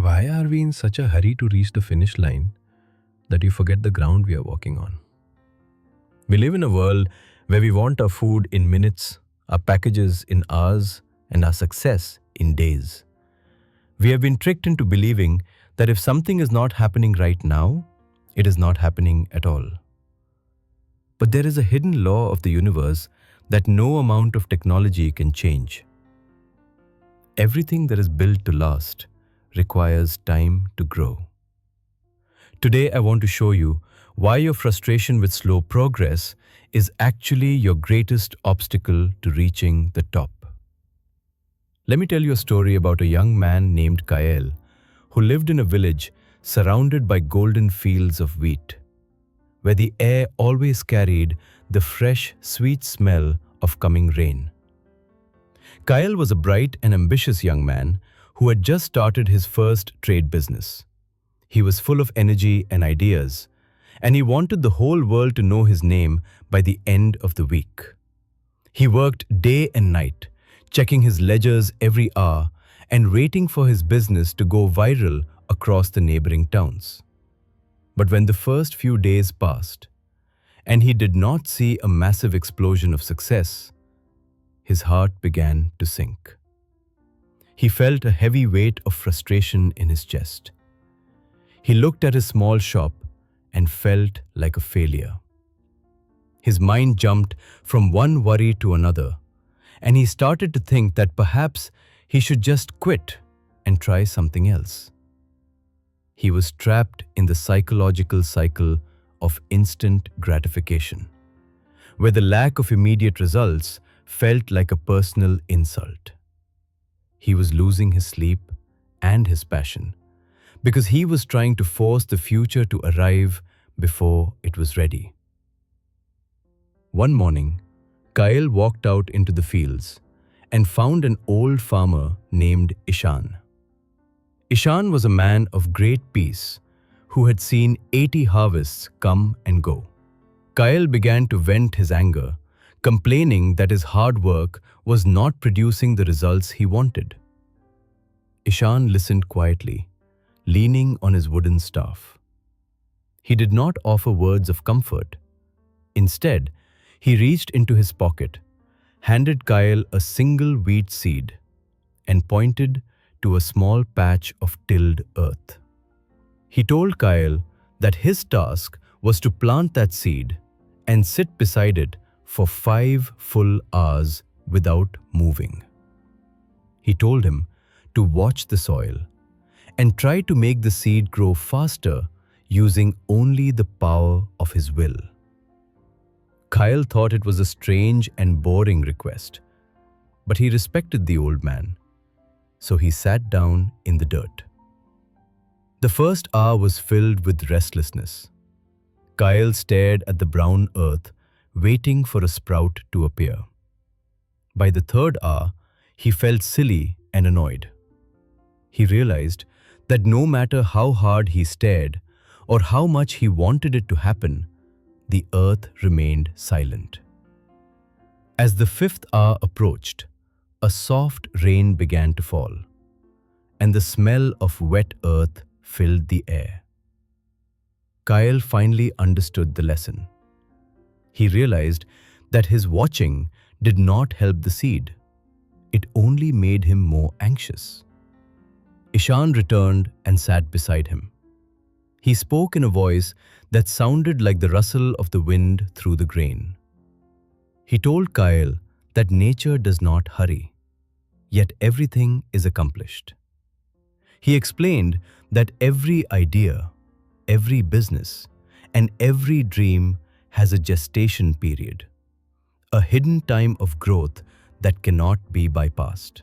Why are we in such a hurry to reach the finish line that we forget the ground we are walking on? We live in a world where we want our food in minutes, our packages in hours, and our success in days. We have been tricked into believing that if something is not happening right now, it is not happening at all. But there is a hidden law of the universe that no amount of technology can change. Everything that is built to last requires time to grow. Today, I want to show you why your frustration with slow progress is actually your greatest obstacle to reaching the top. Let me tell you a story about a young man named Kael who lived in a village surrounded by golden fields of wheat, where the air always carried the fresh, sweet smell of coming rain. Kael was a bright and ambitious young man who had just started his first trade business. He was full of energy and ideas, and he wanted the whole world to know his name by the end of the week. He worked day and night, checking his ledgers every hour and waiting for his business to go viral across the neighboring towns. But when the first few days passed, and he did not see a massive explosion of success, his heart began to sink. He felt a heavy weight of frustration in his chest. He looked at his small shop and felt like a failure. His mind jumped from one worry to another, and he started to think that perhaps he should just quit and try something else. He was trapped in the psychological cycle of instant gratification, where the lack of immediate results felt like a personal insult. He was losing his sleep and his passion because he was trying to force the future to arrive before it was ready. One morning, Kael walked out into the fields and found an old farmer named Ishaan. Ishaan was a man of great peace who had seen 80 harvests come and go. Kael began to vent his anger, complaining that his hard work was not producing the results he wanted. Ishaan listened quietly, leaning on his wooden staff. He did not offer words of comfort. Instead, he reached into his pocket, handed Kael a single wheat seed, and pointed to a small patch of tilled earth. He told Kael that his task was to plant that seed and sit beside it for 5 full hours without moving. He told him to watch the soil and try to make the seed grow faster using only the power of his will. Kael thought it was a strange and boring request, but he respected the old man, so he sat down in the dirt. The first hour was filled with restlessness. Kael stared at the brown earth, waiting for a sprout to appear. By the third hour, he felt silly and annoyed. He realized that no matter how hard he stared or how much he wanted it to happen, the earth remained silent. As the fifth hour approached, a soft rain began to fall, and the smell of wet earth filled the air. Kael finally understood the lesson. He realized that his watching did not help the seed. It only made him more anxious. Ishaan returned and sat beside him. He spoke in a voice that sounded like the rustle of the wind through the grain. He told Kael that nature does not hurry, yet everything is accomplished. He explained that every idea, every business, and every dream has a gestation period, a hidden time of growth that cannot be bypassed.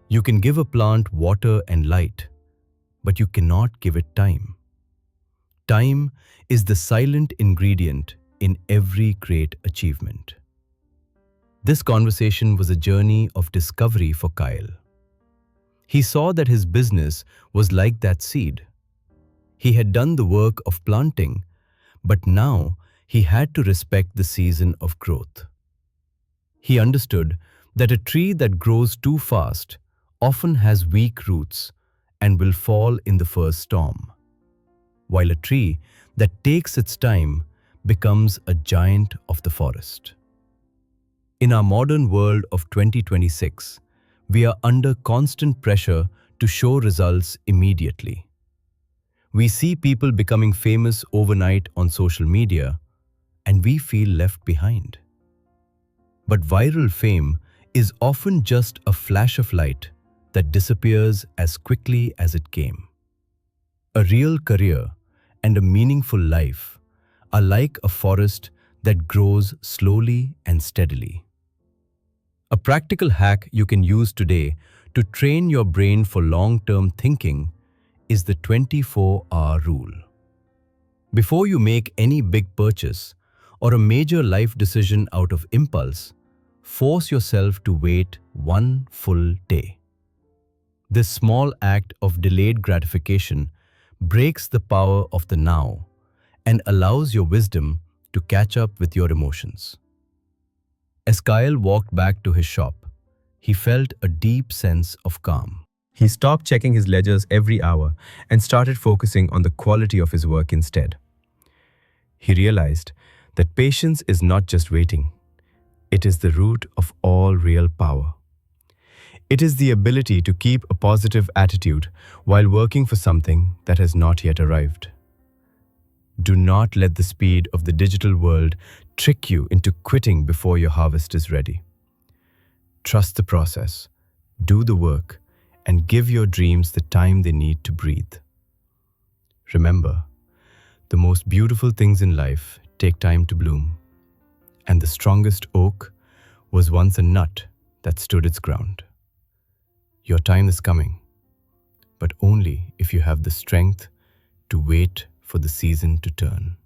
You can give a plant water and light, but you cannot give it time. Time is the silent ingredient in every great achievement. This conversation was a journey of discovery for Kael. He saw that his business was like that seed. He had done the work of planting, but now he had to respect the season of growth. He understood that a tree that grows too fast often has weak roots and will fall in the first storm, while a tree that takes its time becomes a giant of the forest. In our modern world of 2026, we are under constant pressure to show results immediately. We see people becoming famous overnight on social media, and we feel left behind. But viral fame is often just a flash of light that disappears as quickly as it came. A real career and a meaningful life are like a forest that grows slowly and steadily. A practical hack you can use today to train your brain for long-term thinking is the 24-hour rule. Before you make any big purchase or a major life decision out of impulse, force yourself to wait one full day. This small act of delayed gratification breaks the power of the now and allows your wisdom to catch up with your emotions. As Kael walked back to his shop, he felt a deep sense of calm. He stopped checking his ledgers every hour and started focusing on the quality of his work instead. He realized that patience is not just waiting, it is the root of all real power. It is the ability to keep a positive attitude while working for something that has not yet arrived. Do not let the speed of the digital world trick you into quitting before your harvest is ready. Trust the process, do the work, and give your dreams the time they need to breathe. Remember, the most beautiful things in life take time to bloom, and the strongest oak was once a nut that stood its ground. Your time is coming, but only if you have the strength to wait for the season to turn.